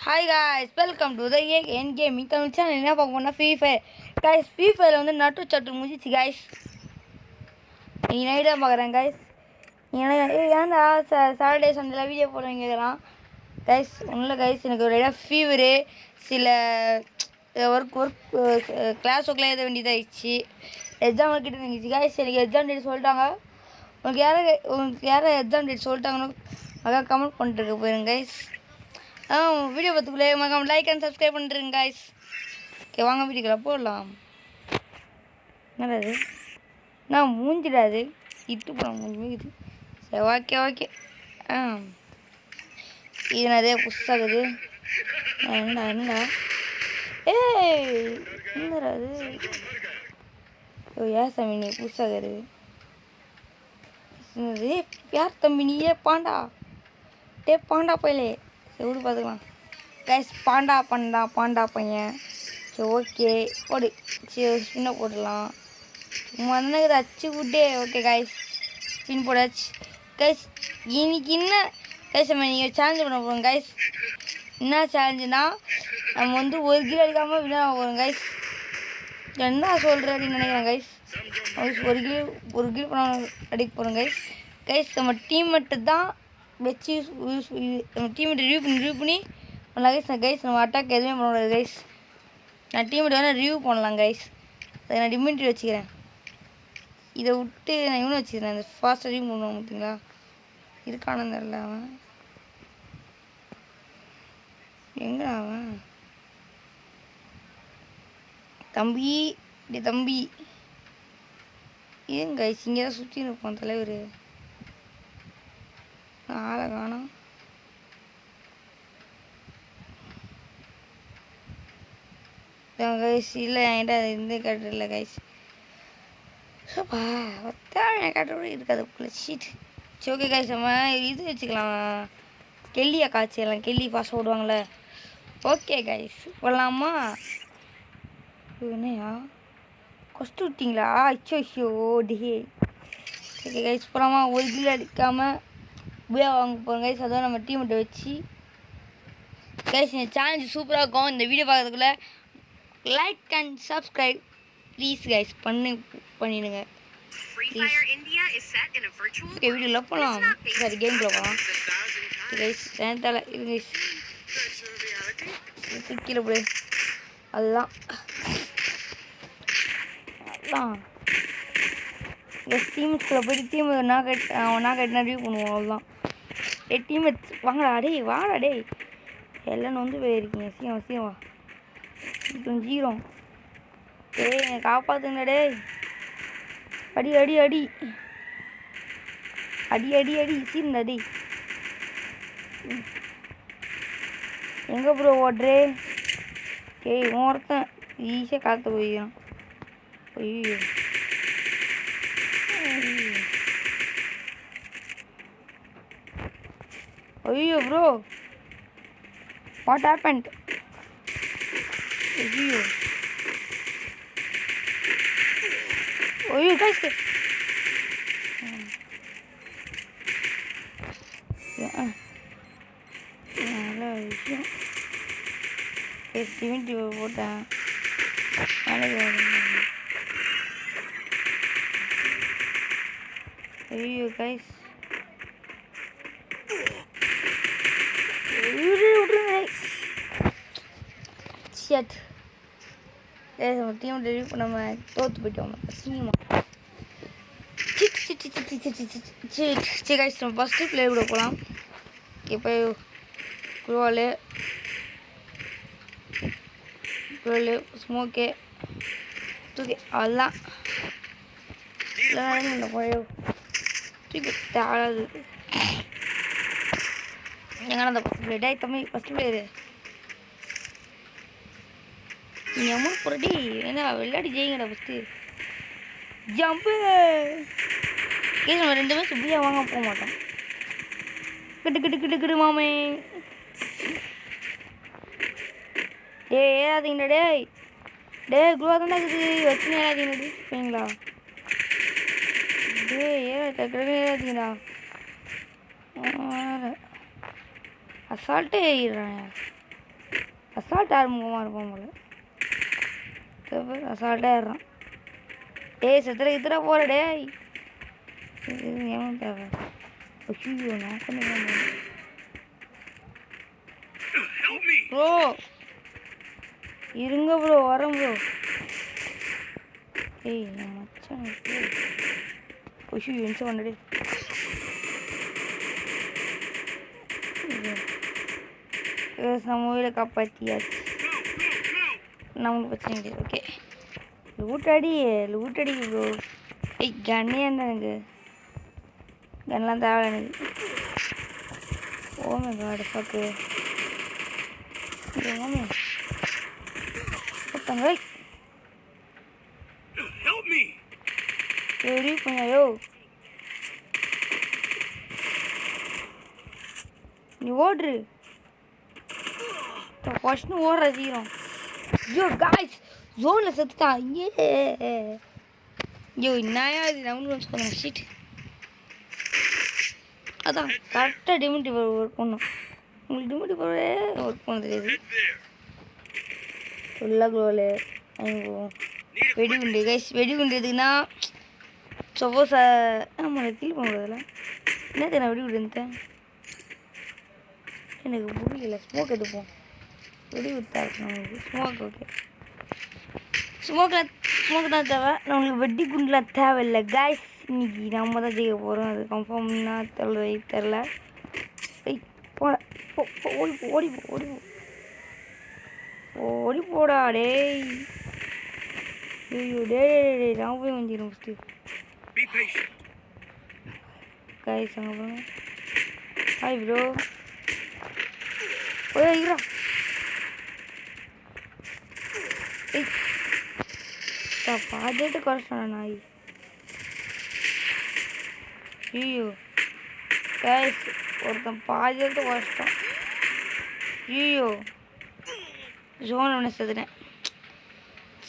Hi guys, welcome to the N gaming Tamil channel. என்ன பார்க்க போனால் ஃப்ரீ ஃபயர் காய்ஸ். ஃப்ரீ ஃபயரில் வந்து நட்டு சட்டு முடிஞ்சிச்சு காய்ஸ். நீ நைட் தான் பார்க்குறேன் காய்ஸ். ஏன்டா சாட்டர்டே சண்டேல வீடியோ போடுறீங்க இதெல்லாம் காய்ஸ்? ஒன்றும் இல்லை காய்ஸ், எனக்கு ஒரு இடம் ஃபீவரு, சில ஒர்க் கிளாஸ் ஒர்க்கில் எழுத வேண்டியதாகிடுச்சு. எக்ஸாம் கிட்ட இருந்துச்சு காய்ஸ். எனக்கு எக்ஸாம் டேட் சொல்லிட்டாங்க. உங்களுக்கு யாரும் எக்ஸாம் டேட் சொல்லிட்டாங்கன்னு அதான் கமெண்ட் பண்ணிட்டு போயிருங்க காய்ஸ். வீடியோ பார்த்துக்குள்ளே மறக்காம லைக் அண்ட் சப்ஸ்கிரைப் பண்ணிட்டுருங்க காய்ஸ். ஓகே, வாங்க வீடியோக்குள்ள போடலாம். என்னடா அது? நான் மூஞ்சிடாது இட்டு போகிறேன் மூஞ்சி. சரி, ஓகே ஓகே. இது நிறைய புதுசாகுது. என்னடா என்னடா அது? ஏன் சாமி நீ புதுசாகுது? யார் தம்பி நீ? பாண்டா பாண்டா போயிலே. சரி விடு, பார்த்துக்கலாம் கைஸ். பாண்டா பையன். சரி ஓகே, போடு. சரி ஸ்பின்னை போடலாம். சும்மா இதை அச்சு விட்டே. ஓகே கைஸ், ஸ்பின் போடாச்சு கைஸ். இன்னைக்கு என்ன கைஸ், நம்ம நீங்கள் சேலஞ்சு பண்ண போகிறோம் கைஸ். என்ன சேலஞ்சுனா, நம்ம வந்து 1 கிலோ அடிக்காமல் வின் ஆக போகிறோம் கைஸ். என்ன சொல்கிறேன் அப்படின்னு நினைக்கிறேன் கைஸ். ஒரு கிலோ பண்ண அடிக்க போகிறோம் கைஸ். கைஸ், நம்ம டீம் மட்டும் தான் வச்சு நம்ம டீம் ரிவ்யூ பண்ணி பண்ணலாம் கைஸ். கைஸ் நம்ம அட்டாக் எதுவுமே பண்ண முடியாது கைஸ். நான் டீம் வேணால் ரிவ்யூ பண்ணலாம் கைஸ். அதை நான் டிமிட்ரி வச்சுக்கிறேன். இதை விட்டு நான் இவனு வச்சுக்கிறேன். அந்த ஃபாஸ்ட் ரிவ்யூ பண்ணுவாங்க பார்த்தீங்களா? இருக்கானு தெரியல. அவன் எங்கே அவன்? தம்பி ஏன் கைஸ் இங்கே தான் சுற்றி இருப்பான் தலைவர். ஆளை காணோம். கைஸ் இல்லை, என்கிட்ட அது இருந்து கட்டுல கைஸ். சோப்பா தேவையான கட்டுற இருக்காது ஷீட். சரி ஓகே கைஸ், நம்ம இது வச்சுக்கலாம். கெல்லியை காய்ச்சிடலாம். கெல்லி பாஸ் ஓடுவாங்களே. ஓகே கைஸ், போடலாமா? என்னையா கொஸ்ட்டு விட்டிங்களா? அச்சோ டே. ஓகே கைஸ், போகலாமா? 1 கிலோ அடிக்காமல் புயா வாங்க போகிறோம் கைஸ். அதுவும் நம்ம டீம்கிட்ட வச்சு கைஸ். இந்த சேலஞ்சு சூப்பராக இருக்கும். இந்த வீடியோ பார்க்கறதுக்குள்ள like and subscribe please guys பண்ணிடுங்க. ஓகே, வீடியோவில் போகலாம். சரி, கேம்குள்ளே போகலாம் கைஸ். தலை இது கைஸ், கீழே போடு. அதுதான் டீம்ஸ்குள்ளே போய்ட்டு டீம் நான் கட்டினா ரிவ்யூ பண்ணுவோம். அவ்வளோதான். டீம் வாங்கடா வாங்கடா டே. எல்லாம் வந்து போயிருக்கீங்க. சீக்கிரம் வா. ஜீரோ என்னை காப்பாற்றுங்க டே. அடி சீர்ந்தா டே. எங்கே ப்ரோ ஓட்ரே? ஒருத்தன் ஈஸியாக காற்று போயிடும். ஐயோ ப்ரோ, வாட் ஹேப்பன்ட்? ஐயோ கைஸ், நல்ல விஷயம். டிவிட்டி போட்டேன். ஐயோ கைஸ், ஷிட். நம்ம டீம் ரிவ்யூ பண்ணாம தோற்று போயிட்டோம். சினிமா சரி கைஸ், நம்ம ஃபஸ்ட்டு பிளேயர் கூட போகலாம். இப்போ குரோவாலு ஸ்மோக்கு தூக்கி அதெல்லாம் தூக்கி தேடாது. எங்கன்னா அந்த ஃபஸ்ட் பிளேயர் டே தம்பி. ஃபஸ்ட் பிளேயரு நீங்கள் அமௌண்ட் போடுறடி. ஏன்னா விளையாடி ஜெயிங்கடா ஃபஸ்ட்டு. ஜம்பு கேஸ். நம்ம 2 மேட்ச் இப்படியா வாங்க போக மாட்டோம். கிட்டு மாமே. ஏறாதீங்கடா குருவா தானே இருக்குது. வச்சுன்னு ஏறாதீங்கடி சரிங்களா? ஏறாதீங்கடா. அசால்ட்டே ஏறிடுறேன். அசால்ட் ஆரம்பமாக இருப்பான் போல. அசால்ட்டாக ஏறான். டேய் செத்துற இத்தனை போகிற டேய். ஏன் தேவை? ஐயோ நான் கொஞ்சம் ப்ரோ இருங்க ப்ரோ, வரேன் ப்ரோ. ஏய் என் மச்சான் ஐயோ என்ச்சு பண்ணடே. நம்ம ஊரில் காப்பாற்றியாச்சு, நம்மளுக்கு பிரச்சனை கிடையாது. ஓகே லூட்டடி ப்ரோ. ஏய் கண்ணே என்ன எனக்கு கண்ணெலாம் தேவை எனக்கு. ஓமே காடு பாக்கு ஓமே தங்க சரி கொஞ்சோ நீ ஓடுறு ஃபஸ்ட்டு ஓடுற சீரம். ஐயோ காய்ஸ் ஜோனில் செத்துட்டான். ஐயோ என்னையா இது நம்மளுக்கு சொல்லுங்க ஷீட். அதான் கரெக்டாக டிமிட்டி ஒர்க் பண்ணும். உங்களுக்கு டிமிட்டி போவே ஒர்க் பண்ண தெரியாது. ஃபுல்லாக க்ளோவில் வெடிகுண்டு கைஸ். வெடிகுண்டு எதுக்குன்னா சப்போஸ் நம்மளை கில் பண்ணுறதில்ல என்னது நான் வெடிகுண்டு இருந்தேன் எனக்கு புரியல. ஸ்மோக் எடுப்போம். வெடி விட்டா இருக்கு நம்மளுக்கு ஸ்மோக். ஓகே ஸ்மோக் தான் தேவை நம்மளுக்கு, வெடி குண்டுலாம் தேவையில்லை கைஸ். இன்னைக்கு நம்ம தான் ஜெயிக்க போகிறோம். அது கன்ஃபார்ம்னா தெரில. போட ஓடி போடா டேய். ஐயோ டேய் நான் போய் வந்துடும் ஃபஸ்ட்டு கைஸ். அங்கே போங்க. Hi bro. ஓய்ரா பாஜெட்டு குறைச்சான நாய். ஐயோ கைஸ் ஒருத்தன் பாஜெட்டு குறைச்சிட்டான். ஐயோ ஜோன் ஒன்று செதுனேன்.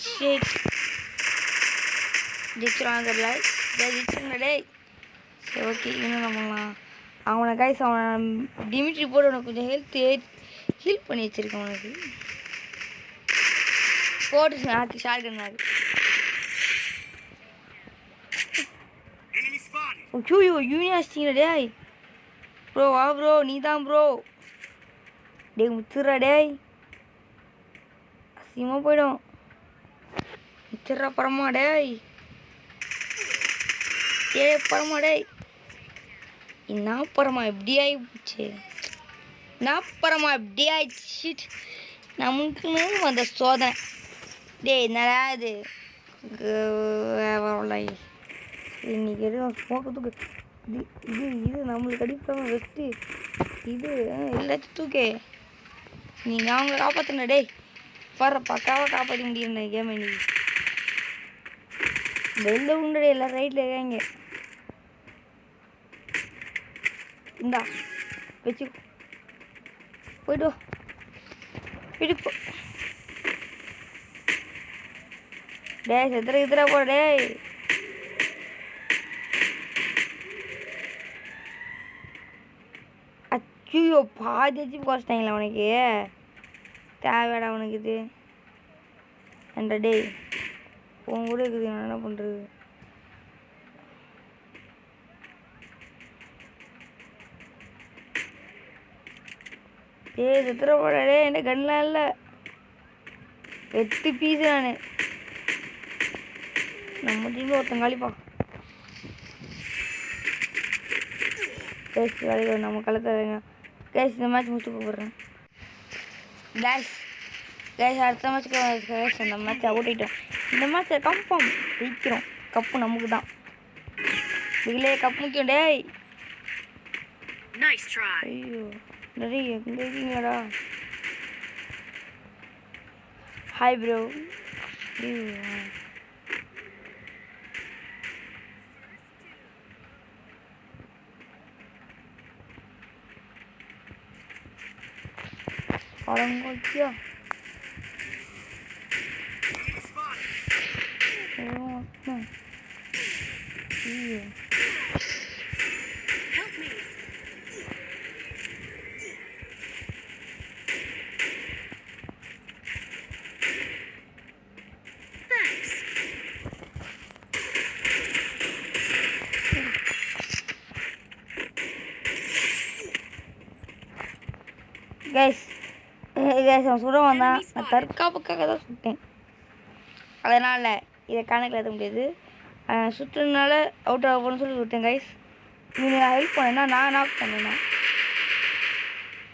சரி ஜிச்சுறான் தெரியல. ஜிச்சுங்க டேய். சரி ஓகே இன்னும் நம்மலாம் அவனை கைஸ் அவனை டிமிட்ரி போட்டு உனக்கு கொஞ்சம் ஹீல் பண்ணி வச்சுருக்கேன். உனக்கு போட்டு ஆச்சு ஷார்கன்னாரு. ஐயோ யூனிவர்சிட்டிங்க டேய். ப்ரோ வா ப்ரோ நீ தான் ப்ரோ. டே முத்துறா டேய் அசிங்கமாக போயிடும். முத்துறா பரமா டேய். ஏ பரமா டேய் என்ன பரமா எப்படி ஆகிப்போச்சு. நான் பரமா எப்படி ஆயிடுச்சு நமக்குன்னு வந்த சோதனை. டே என்னடா இது இன்னைக்கு எதுவும் ஸ்மோக்கு இது நம்மளுக்கு அடிப்பாங்க வெஸ்ட்டு இது எல்லாத்தையும் தூக்கே. நீங்கள் அவங்கள காப்பாற்றுன டேய் வர்ற பக்காவாக காப்பாற்ற முடியும் கேம். இன்னைக்கு வெளில உண்டே எல்லாம் ரைட்டில் இருக்காங்க. இந்தா வச்சு போய்ட்டு வீட்டுக்கு போ டேய். செத்துற போட டேய். அச்சுயோ பாதிச்சு குறைச்சிட்டாங்களா உனக்கு தேவையாடா உனக்கு இது என்ற டேய். உன் கூட இருக்குது நான் என்ன பண்ணுறது. ஏய் செத்துற போட டே. என்கிட்ட கண்ணெலாம் இல்லை 8 பீஸு. நம்ம டீமில் ஒருத்தன் காலிப்பா கேஸ் வேலைக்கு நம்ம கலத்துறேங்க கேஸ். இந்த மேட்ச் முடிச்சு போடுறேன் கேஸ். அடுத்த மேட்ச்சுக்கு கேஸ் அந்த மேட்ச்சை ஓட்டிட்டோம். இந்த மேட்ச்சை கன்ஃபார்ம் ஜெயிக்கிறோம். கப்பு நமக்கு தான். இதுலேயே கப் முக்கியம் டேய். ஐயோ நிறைய எங்கே இருக்கீங்களாடா. Hi bro. அடங்கோச்சியா கைஸ் கைஸ் அவன் சுட வந்தான். நான் தற்காப்புக்காக தான் சுட்டேன். அதனால் இதை கணக்கில் எடுக்க முடியாது. சுற்றுனால அவுட் ஆகணும்னு சொல்லி விட்டேன் கைஸ். நீங்கள் ஹெல்ப் பண்ணேன்னா நான் நாக் பண்ணேண்ணா.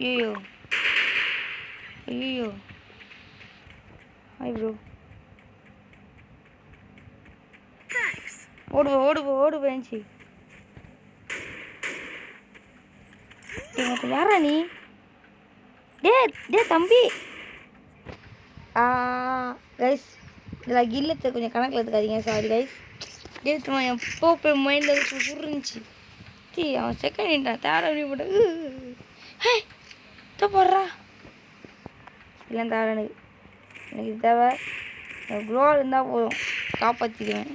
ஐயோ ஐயோ ஹாய் ப்ரோ. ஓடு பேஞ்சி யாரா நீ? டே தம்பி. கைஸ் இதில் கில்லத்தை கொஞ்சம் கணக்கில் எடுத்துக்காதீங்க. Sorry guys. டேத்துமா எப்போ போய் மைண்டில் சுருந்துச்சு. அவன் செகண்ட் நின்றான். தேவை அப்படி போட்டு ஹே போடுறா. இல்லை தேவை எனக்கு இது தேவை. க்ளோவால் இருந்தால் போதும், காப்பாற்றிடுவேன்.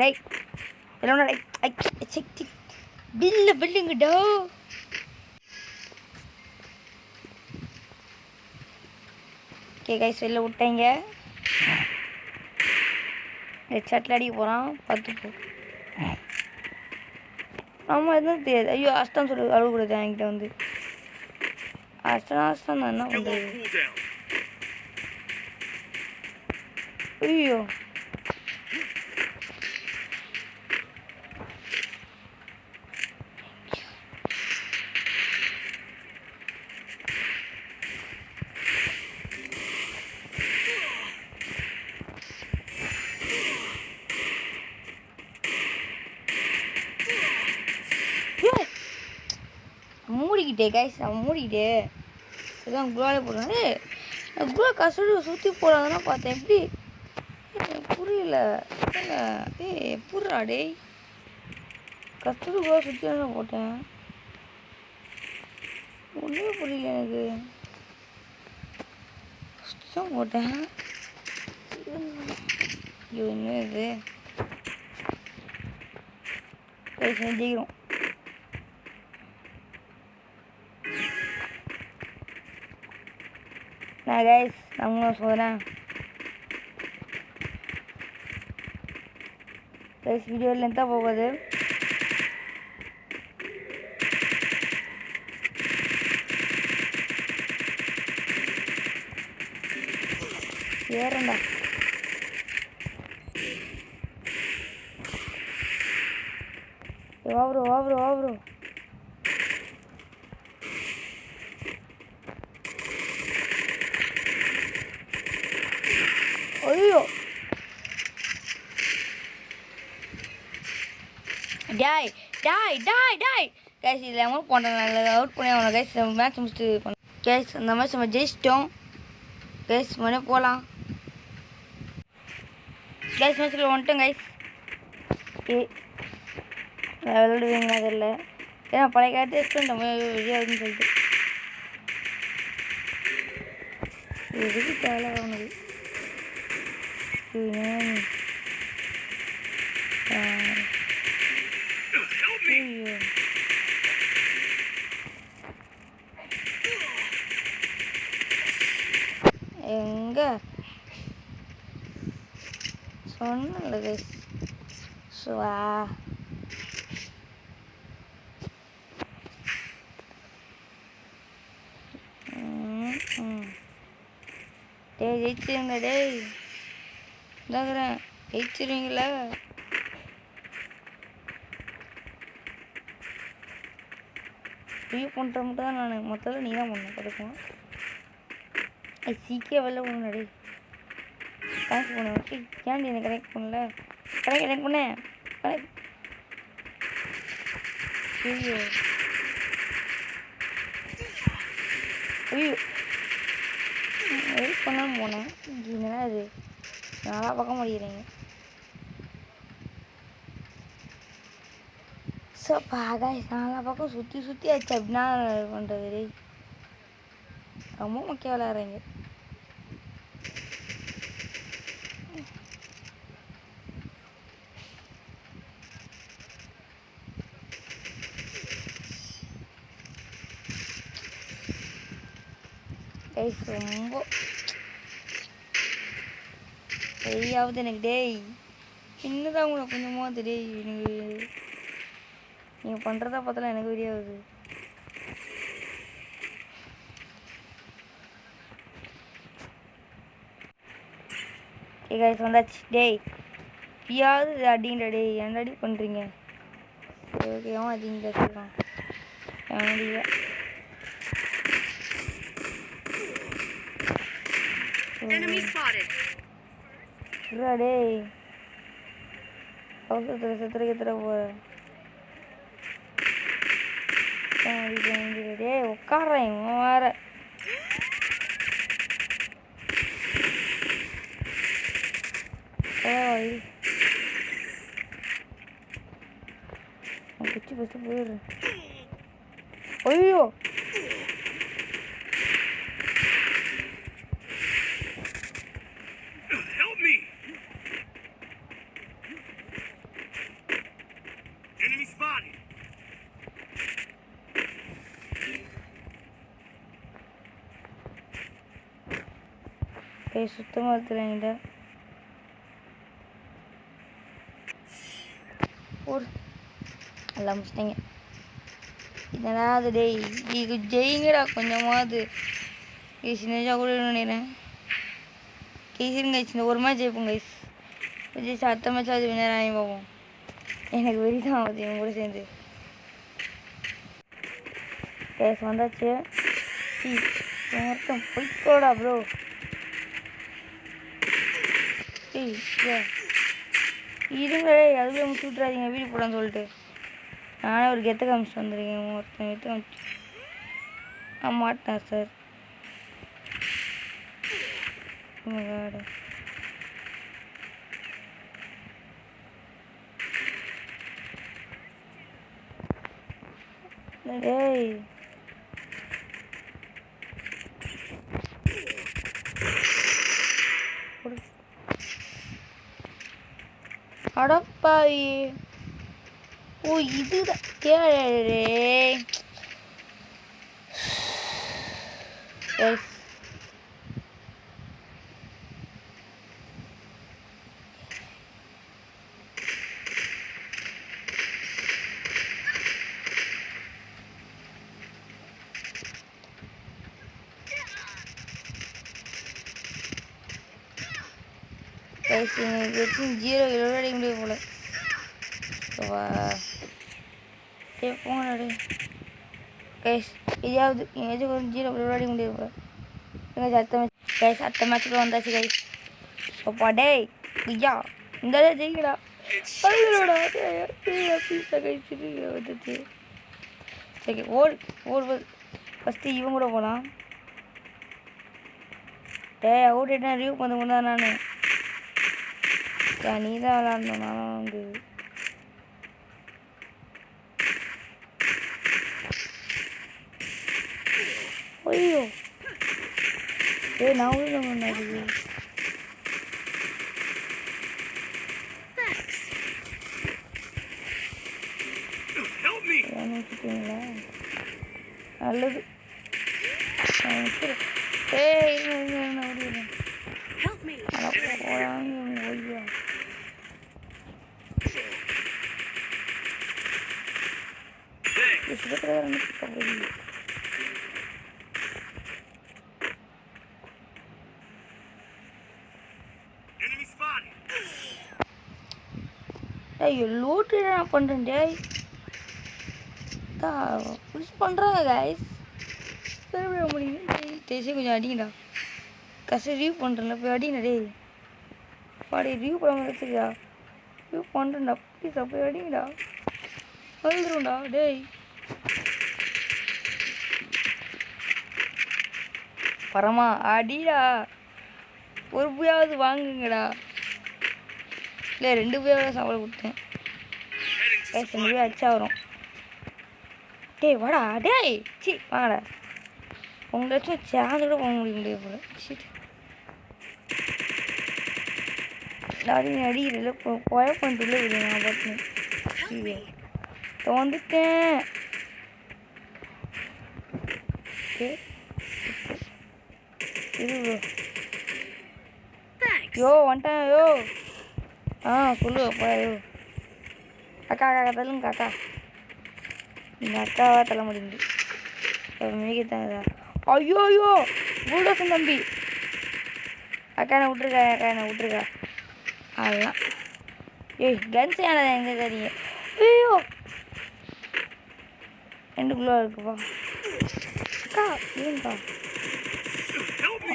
ரைட் எல்லாம் ரைட் பில்லுங்கடோ. ஓகே கைஸ் வெளில விட்டேங்க. சட்டில் அடிக்க போகிறான். பார்த்து போ. நம்ம எதுவும் தெரியாது. ஐயோ அஷ்டம் சொல்லு அழுகக்கூடாது என்கிட்ட வந்து. அஷ்டம் தான் என்ன பண்ணுறது. ஐயோ மூடிக்கிட்டே கைஸ். அவன் மூடிக்கிட்டே இதான் குளோலே போடுறான். குளோ கசடு சுற்றி போடாதுன்னா பார்த்தேன். எப்படி புரியல. எப்பட்றா டேய் கஸ்டர்டு குளோ சுற்றி தான் போட்டேன். ஒன்றுமே புரியல எனக்கு. சுத்தம் போட்டேன். ஐயோ என்ன இது செஞ்சுக்கிறோம். நான் கைஸ் நான் சொல்கிறேன் கைஸ். வீடியோ லென்த்தாக போகுது. ஏறண்டா. வா ப்ரோ. ஐயோ டாய் கைஸ். இதில் அமௌண்ட் பண்ணுறேன். அவுட் பண்ணி அவனை கைஸ். மேட்ச் முடிச்சுட்டு பண்ண கைஸ். அந்த மேட்ச் நம்ம ஜெயிச்சிட்டோம் கைஸ். மறுபடியும் போகலாம் கைஸ். மேட்ச்சில் வந்துட்டோம் கைஸ். விளையாடுவீங்களா தெரியல. ஏன்னா பழைய காலத்து எக்ஸ்பிளைன் விஜயாதுன்னு சொல்லிட்டு எதுக்கு தேவை அவனுக்கு. எங்க சொன்னல கைஸ். சுவா டேய் ஜெயிச்சிருங்க டேய். இதாகிறேன் ஜெயிச்சிருவீங்களா? ரிவ்யூ பண்ணுற மட்டும் தான் நான். மொத்தத்தில் நீ தான் பண்ணணும் கிடைக்கும். சீக்கிரம் வெளில போகணும் டேய். கனெக்ட் பண்ண ஏன்டி எனக்கு கனெக்ட் பண்ணல. கனெக்ட் பண்ணேன். ஐயோ வெயிட் பண்ணாமல் போனேன். என்னடா இது நாலா பக்கம் முடிகிறீங்க. ஸோ பாகாய் நாலா பக்கம் சுற்றி ஆச்சு. அப்படின்னா பண்ணுறது ரொம்ப முக்கியம் விளையாடுறீங்க. ரொம்ப சரியாவது எனக்கு டேய். இன்னுதான் உங்களை கொஞ்சமாக டேய். எனக்கு நீங்கள் பண்ணுறதா பார்த்தாலும் எனக்கு வெளியாகுது. கைஸ் வந்தாச்சு. டேய் பியாவது அடிங்கடா டேய், என்ன அடி பண்ணுறீங்க? ஓகே அவன் அடிங்க வச்சுருக்கான் அடியில டேய் அவசரத்தில் செத்துற போகிற டேய் உட்காடுறேன் இவன் வேற. குச்சி ஃபஸ்ட்டு போயிடுறேன். ஐயோ சுத்தமாக இருக்கிறேன்டா. ஒரு எல்லாம் முடிச்சிட்டேங்க. இதனா அது டேய் இது ஜெயிங்கடா கொஞ்சமாவது. கைஸ் நிஜா கூட நினைக்கிறேன். கைஸுங்க கைஸ் இந்த ஒரு மேட்ச் ஜெயிப்போம் கைஸ். ஜெயிச்சு அடுத்த மேட்ச் அது வினர் ஆகி பார்ப்போம். எனக்கு வெறிதான் ஆகுது இவங்க கூட சேர்ந்து. கைஸ் வந்தாச்சு. மொத்தம் போய்க்கோடா ப்ரோ. இருங்களே அதுவே முடிச்சு விட்றாதீங்க வீடு போடான்னு சொல்லிட்டு. நானே ஒரு கெத்த காமிச்சு வந்துருக்கேன். ஒருத்தன் எடுத்து காமிச்சு மாட்டேன் சார். டேய் அடப்பாவி. ஓ இதுதான் கேளே. எஸ் வச்சு 0 அடிக்க முடியாது போல. போங்கடா கைஸ் இதாவது எங்கேயாச்சும் ஒரு 0 அடிக்க முடியாது போல. அடுத்த மேட்ச் கைஸ் அடுத்த மேட்ச்சுக்கு வந்தாச்சு கைஸ். அப்பா டேய் ஐயா இந்த ஜெயிக்கடா. அழுடா பீஸா கைஸ் வந்துச்சு. சரி ஓடு ஃபஸ்ட்டு இவன் கூட போகலாம். டேய் அவுட் ஆகிட்டேன். ரிவ்யூ பண்ண கொண்டா நான். நீ தான் விளாடணும். நானும் வந்து ஐயோ ஏய் நான் உள்ள பண்ணாது. வச்சுட்டீங்களா நல்லது. ஏய் ஓடிடுறேன். ஓய்யா ஐயோ லூட்டு நான் பண்ணுறேன். டேய் புஷ் பண்ணுறாங்க கைஸ். முடியும் தேசி கொஞ்சம் அடிங்கடா. கஷ்டம் ரிவ்யூ பண்ணுறேன்ல போய் அடிங்கடா. டேய் பாடி ரிவ்யூ பண்ணாமல் எடுத்துக்கியா. ரிவ்யூ பண்ணுறேன்டா ப்ளீஸா போய் அடிங்கடா. வந்துடும்டா டேய். பரமா அடிடா. ஒரு புயாவது வாங்குங்கடா. இல்லை 2 புயாவது சவால் கொடுத்தேன். கைஸ் 2 புயா அடிச்சா வரும். டேய் வாடா டேய் சி வாங்கடா. உங்களாச்சும் சேர்ந்து கூட போக முடியாது போல. சீட் அடிக்கிறதுல கொலை பண்ணிட்டுள்ள விடுங்க. நான் பார்த்து வந்துட்டேன். யோ வந்துட்டேன் யோ. சொல்லு அப்பா யோ. அக்கா தள்ளுங்க அக்கா. இந்த அக்காவா தள்ள முடியுது மிகத்தான். ஐயோ ஐயோ பூடோசன் தம்பி அக்கா என்ன விட்ருக்கா அதெல்லாம். ஏய் கன்ஸ் ஏன்னா எங்கே தெரியுங்க? ஐயோ 2 கிலோ இருக்குப்பா அக்கா. ஏங்கா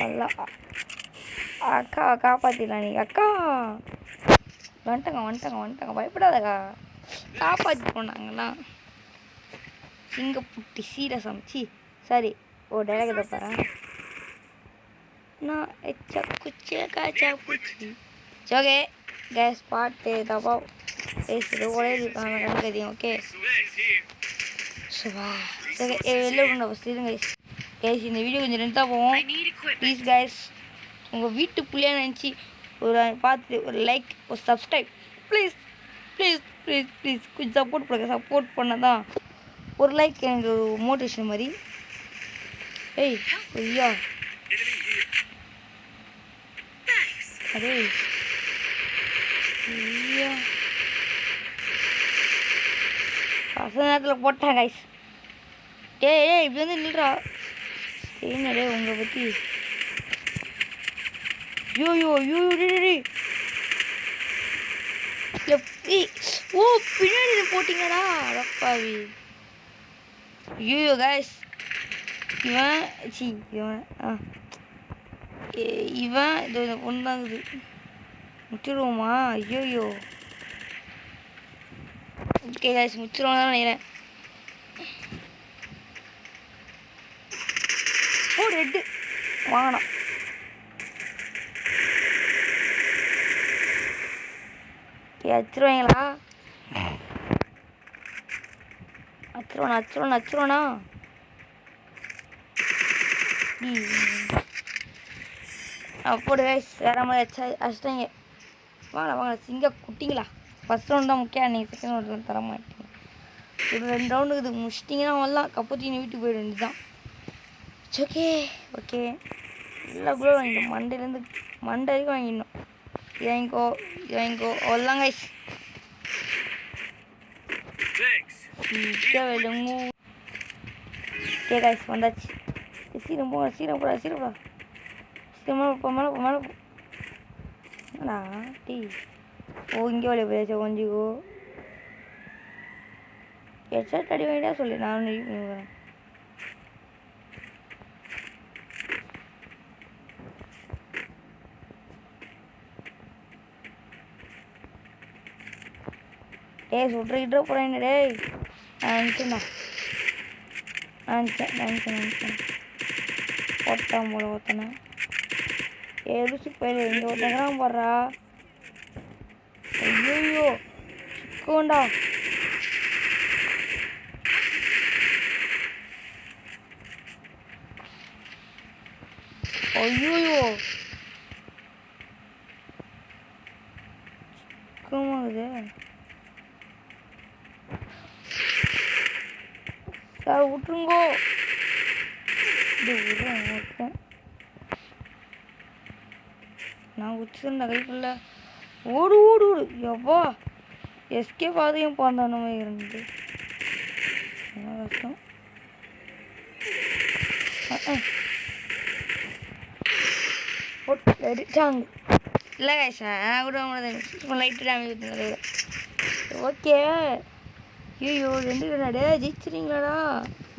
அல்ல அக்கா காப்பாற்றிடலாம் நீங்கள் அக்கா. வந்துட்டங்க பயப்படாதக்கா. காப்பாற்றி போனாங்களாம் சிங்கப்புட்டி சீரசம். சரி ஓ டைலாக் இதை பாரு. நான் எச்சா குச்சே காய்ச்சா பூச்சி. ஓகே கேஸ் பாட்டு தப்பா பேசுகிறது ஒரே இருக்காங்க கண்டு தெரியும். ஓகே சுவா ஓகே வெளில விடுங்க ஃபஸ்ட் இருங்க கேஸ். இந்த வீடியோ கொஞ்சம் ரெண்டாக போவோம் ப்ளீஸ் கேஸ். உங்கள் வீட்டு பிள்ளையா நினச்சி ஒரு பார்த்துட்டு ஒரு லைக் ஒரு subscribe please please please please கொஞ்சம் சப்போர்ட் பண்ணுங்க. சப்போர்ட் பண்ண தான் ஒரு லைக் எனக்கு ஒரு மோட்டிவேஷன் மாதிரி. ஏய் ஐயா அதே ஐயா பசங்க நேரத்தில் போட்டான் கைஸ். ஏய் இப்படி வந்து நில்றா. என்னடே உங்களை பற்றி யூ ஓ பின்னாடி இதை போட்டிங்கடா அடப்பாவி. ஐயோ கைஸ் இவன் இது ஒன்றாகுது முச்சிடுவோமா? ஐயோயோ ஓகே கைஸ் முச்சிடுவோம் தான் நினைக்கிறேன். ஓ ரெட்டு வாங்கணும். அச்சுருவாங்களா? அச்சுருவானா அப்போடு கைஸ் வேற மாதிரி அடிச்சிட்டாங்க. வாங்க சிங்க குட்டிங்களா. ஃபஸ்ட் ரவுண்ட் தான் முக்கியம். நீங்கள் செகண்ட் ரவுண்டில் தர மாட்டீங்க. ஒரு 2 ரவுண்டுக்கு இது முடிச்சிட்டிங்கன்னா வரலாம் கப்பத்தின்னு வீட்டுக்கு போயிட வேண்டியதுதான். ஓகே எல்லா கூட வாங்கிடும். மண்டை வரைக்கும் வாங்கிடணும். வாங்கிக்கோ அவ்வளோதான் கைஸ். ஓகே கைஸ் வந்தாச்சு. சீரம் போடா மேலே என்னடா டீ ஓ இங்கே வழிய போயாச்சா கொஞ்சிக்கோ ஹெட்செட் அடி வாங்கிட்டா சொல்லி நான் வரேன். டேய் சுட்டுக்கிட்டே போகிறேன் டேய். நினச்சேன் ஒட்டாம் போல ஒத்தனை எதுச்சு போயிடு. இங்கே ஒருத்தங்கிறான் போடுறா. ஐயோ சிக்கோண்டா. ஐயோயோ சிக்கமாகுது சார் விட்டுருங்கோ. நான் வச்சுருந்தேன் கைக்குள்ள ஓடு எவ்வா எஸ்கே பாதையும் பாந்தான மாதிரி இருந்தது. கஷ்டம் அடிச்சாங்க இல்லை கைஷா கூட லைட்டு டேமேஜ் ஊற்றுனது. ஓகே ஐயோ 2 கண்ணாடே ஜெயிச்சிருங்களாடா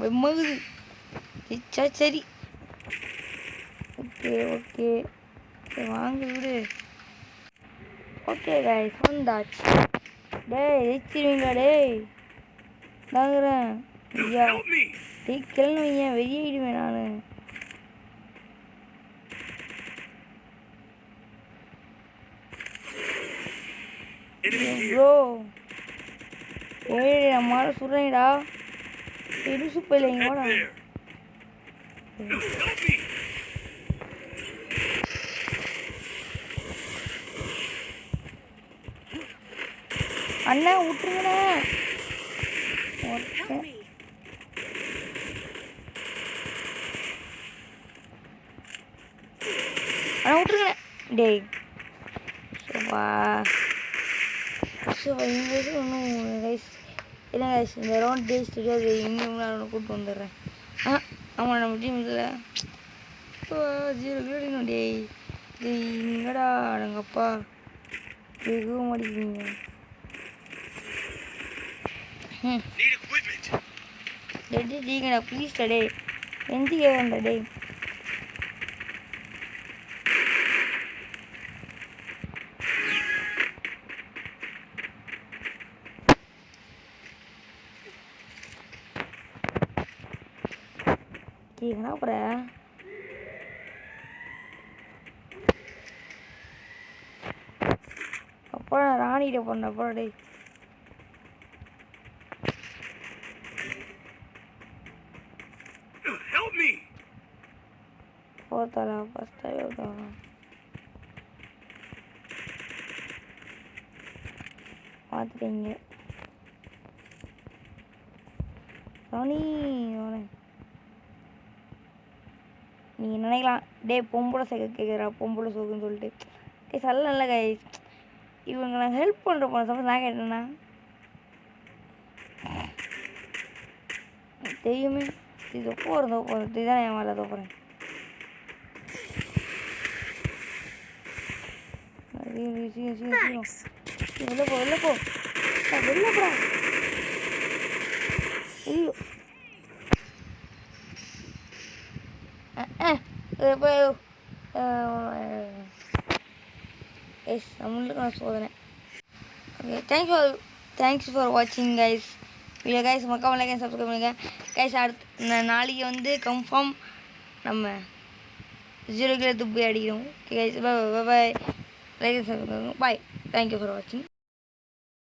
வெம்மகுது. ஜெயிச்சா சரி. ஓகே வாங்க விடு. ஓகே கைஸ் வந்தாச்சு. டேய் ஜெயிச்சிருவீங்களா டேய் தாங்குறேன். ஐயா டேய் கிளம்பு வையன் வெளியிடுவேன் நான். ப்ரோ ஏய் நம்மளால சொல்கிறேன்டா பெருசு போயிலைங்களா. அண்ணா விட்டுருங்கண்ணே. அண்ணா விட்டுருங்கண்ணே. டேய் சோபா ஒன்றும் கைஸ் இல்லை கைஸ் இந்த ரவுண்ட் டே ஸ்டுடியோ இன்னும் நான் கூப்பிட்டு வந்துடுறேன். ஆமாம் நம்ம டீம் இதில் 0 கிலோ அடிக்கணும். டேய் எங்கடா அடங்கப்பா கேட்கவும் மாட்டேங்கிறீங்க. ஜீங்கடா ப்ளீஸ்டா டே எந்த கேட்கண்டா டே. கேட்கணா அப்புறம் அப்போ நான் ராணிகிட்ட போனேன் அப்போ டே. போத்தாளா ஃபஸ்ட்டாகவே விட்டாங்க. பார்த்துட்டீங்க ராணி வரேன். நீங்கள் நினைக்கலாம் டே பொம்பளை சைக்கிள் கேட்குறா பொம்பளை சோக்குன்னு சொல்லிட்டு. கை சொல்ல இல்லை கை இவங்க நான் ஹெல்ப் பண்ணுற போன சப்போஸ் நான் கேட்டேன்னா தெரியுமே இது போகிறதோ இதுதான் என் மேலே போகிறேன். வெளில போ வெளில போ வெளில போடா. ஐயோ எஸ் நம்மளுக்கு நான் சோதனை. ஓகே தேங்க்ஸ் ஃபார் வாட்சிங் கைஸ். வீடியோ கைஸ் மறக்காம லைக் அண்ட் சப்ஸ்கிரைப் பண்ணுங்க கைஸ். அடுத்து நாளைக்கு வந்து கன்ஃபார்ம் நம்ம 0 கிலோ துப்பி அடிக்கிறோம். Guys bye like and subscribe bye. Thank you for வாட்சிங்.